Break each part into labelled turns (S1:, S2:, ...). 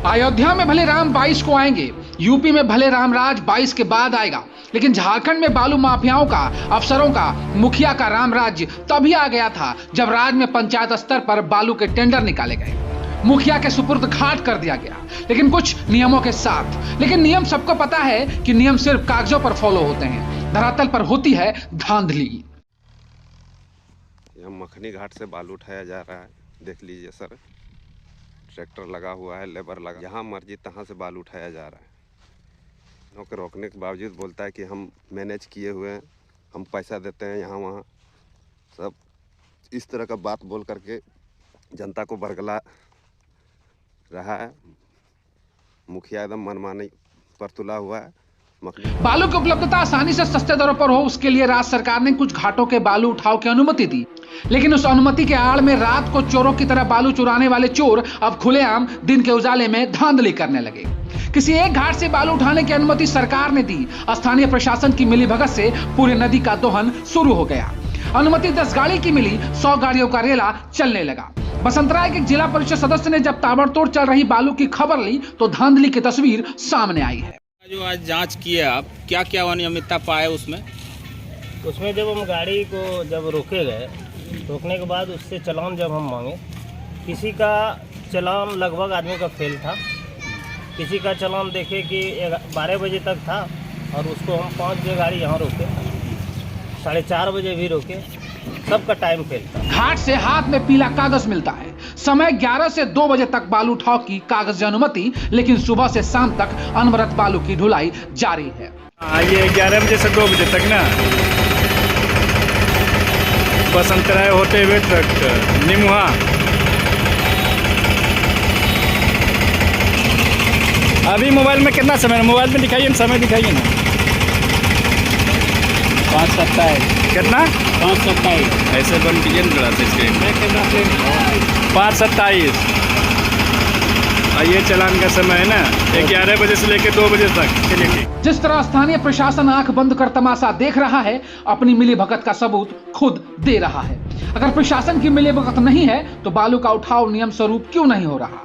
S1: अयोध्या में भले राम 22 को आएंगे, यूपी में भले रामराज 22 के बाद आएगा, लेकिन झारखंड में बालू माफियाओं का, अफसरों का, मुखिया का राम राज्य तभी आ गया था जब राज्य में पंचायत स्तर पर बालू के टेंडर निकाले गए, मुखिया के सुपुर्द घाट कर दिया गया, लेकिन कुछ नियमों के साथ। लेकिन नियम सबको पता है कि नियम सिर्फ कागजों पर फॉलो होते हैं, धरातल पर होती है धांधली।
S2: यहाँ मखनी घाट से बालू उठाया जा रहा है, देख लीजिए सर, ट्रैक्टर लगा हुआ है, लेबर लगा, जहाँ मर्जी तहाँ से बालू उठाया जा रहा है। नौकर रोकने के बावजूद बोलता है कि हम मैनेज किए हुए हैं, हम पैसा देते हैं यहाँ वहाँ, सब इस तरह का बात बोल करके जनता को बरगला रहा है। मुखिया एकदम मनमानी पर तुला हुआ है।
S1: बालू की उपलब्धता आसानी से सस्ते दरों पर हो, उसके लिए राज्य सरकार ने कुछ घाटों के बालू उठाव की अनुमति दी, लेकिन उस अनुमति के आड़ में रात को चोरों की तरह बालू चुराने वाले चोर अब खुलेआम दिन के उजाले में धांधली करने लगे। किसी एक घाट से बालू उठाने की अनुमति सरकार ने दी, स्थानीय प्रशासन की मिलीभगत से पूरी नदी का दोहन शुरू हो गया। अनुमति 10 गाड़ी की मिली, 100 गाड़ियों का रेला चलने लगा। बसंतराय के जिला परिषद सदस्य ने जब ताबड़तोड़ चल रही बालू की खबर ली तो धांधली की तस्वीर सामने आई है।
S3: जो आज जांच किए आप, क्या क्या अनियमितता पाए उसमें?
S4: जब हम गाड़ी को जब रोके गए, रोकने के बाद उससे चालान जब हम मांगे, किसी का चालान लगभग आदमी का फेल था, किसी का चालान देखे कि 12 बजे तक था और उसको हम 5 बजे गाड़ी यहाँ रोके, 4:30 बजे भी रोके, सबका टाइम फेल था।
S1: घाट से हाथ में पीला कागज मिलता है, समय 11 से 2 बजे तक बालू उठाव की कागज अनुमति, लेकिन सुबह से शाम तक अनवरत बालू की ढुलाई जारी है।
S5: ये 11 बजे से 2 बजे तक ना, बसंतराय होते हुए ट्रैक्टर निमुहा, अभी मोबाइल में कितना समय है? मोबाइल में दिखाइए, समय दिखाइए ना। 5:27 कितना? 5:27 ऐसे बन कीजिए ना, 5:27 ये चालान का समय है ना, 11 बजे से लेकर 2 बजे तक। चलिए ठीक।
S1: जिस तरह स्थानीय प्रशासन आंख बंद कर तमाशा देख रहा है, अपनी मिलीभगत का सबूत खुद दे रहा है। अगर प्रशासन की मिलीभगत नहीं है तो बालू का उठाव नियम स्वरूप क्यों नहीं हो रहा?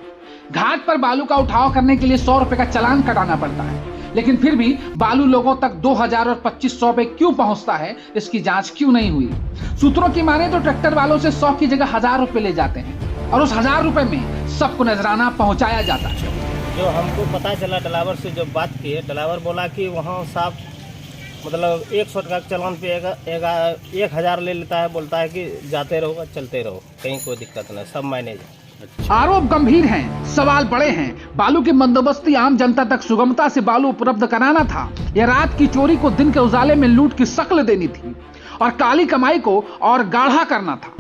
S1: घाट पर बालू का उठाव करने के लिए 100 रुपए का चालान कटाना पड़ता है, लेकिन फिर भी बालू लोगों तक 2000 और 2500 पे क्यों पहुंचता है, इसकी जांच क्यों नहीं हुई? सूत्रों की माने तो ट्रैक्टर वालों से 100 की जगह 1000 रुपए ले जाते हैं और उस 1000 रुपए में सबको नजराना पहुंचाया जाता है।
S4: जो हमको पता चला, ड्राइवर से जब बात किए, ड्राइवर बोला कि वहाँ साफ मतलब 100 का चालान पे 1000 ले लेता है, बोलता है कि जाते रहो, चलते रहो, कहीं कोई दिक्कत नहीं, सब मैनेज है।
S1: आरोप गंभीर हैं, सवाल बड़े हैं। बालू की बंदोबस्ती आम जनता तक सुगमता से बालू उपलब्ध कराना था या रात की चोरी को दिन के उजाले में लूट की शक्ल देनी थी और काली कमाई को और गाढ़ा करना था?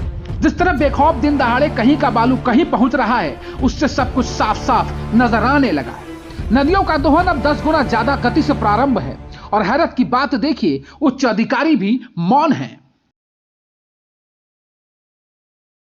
S1: जिस तरह बेखौफ दिन दहाड़े कहीं का बालू कहीं पहुंच रहा है, उससे सब कुछ साफ साफ नजर आने लगा है। नदियों का दोहन अब 10 गुना ज्यादा गति से प्रारंभ है और हैरत की बात देखिए, उच्च अधिकारी भी मौन है।